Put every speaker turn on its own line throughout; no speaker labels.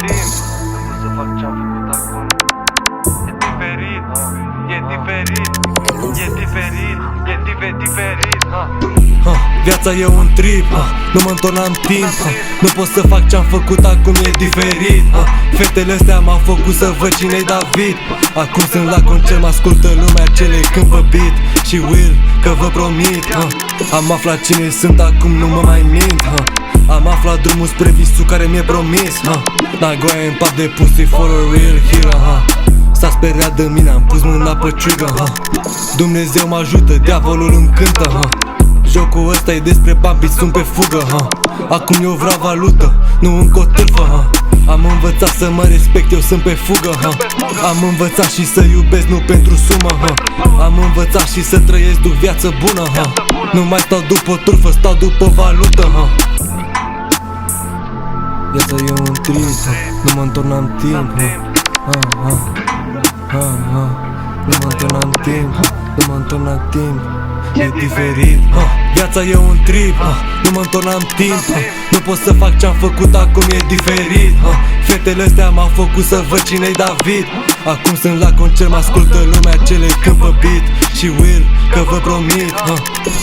timp. Nu să fac ce-am făcut acum. E diferit, e diferit, e diferit, e diferit.
Viața e un trip, nu mă întorc în timp. Nu pot să fac ce-am făcut, acum e diferit. Fetele astea m-au făcut să văd cine-i David. Acum sunt la concert, mă ascultă lumea cele când vă beat și Will, că vă promit. Am aflat cine sunt, acum nu mă mai mint. Am aflat drumul spre visul care mi-e promis. Nagoaia în pat de pussy for a real hero. S-a speriat de mine, am pus mâna pe trigger. Dumnezeu mă ajută, diavolul îmi cântă. Jocul ăsta e despre bani, sunt pe fugă. Acum eu vreau valută, nu încă o târfă. Am învățat să mă respect, eu sunt pe fugă. Am învățat și să iubesc, nu pentru sumă. Am învățat și să trăiesc, duc viață bună. Nu mai stau după turfă, stau după valută. Viața e un trip, nu mă întorc în timp. Nu mă întorc în timp, nu mă întorc în timp. E diferit, viața e un trip, nu mă întorc în timp. Nu pot să fac ce-am făcut, acum e diferit. Fetele astea m-au făcut să văd cine-i David. Acum sunt la concert, mă ascultă lumea cele când pe beat și Will, că vă promit.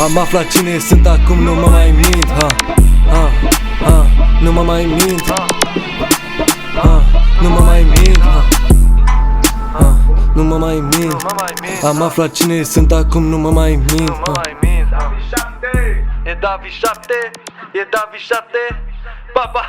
Am aflat cine sunt, acum nu mă mai mint. Nu mă mai mint. Nu mă mai mint. Nu mă mai mint. Am aflat cine sunt, acum nu mă mai mint.
E Davi 7, e Davi 7, pa, pa.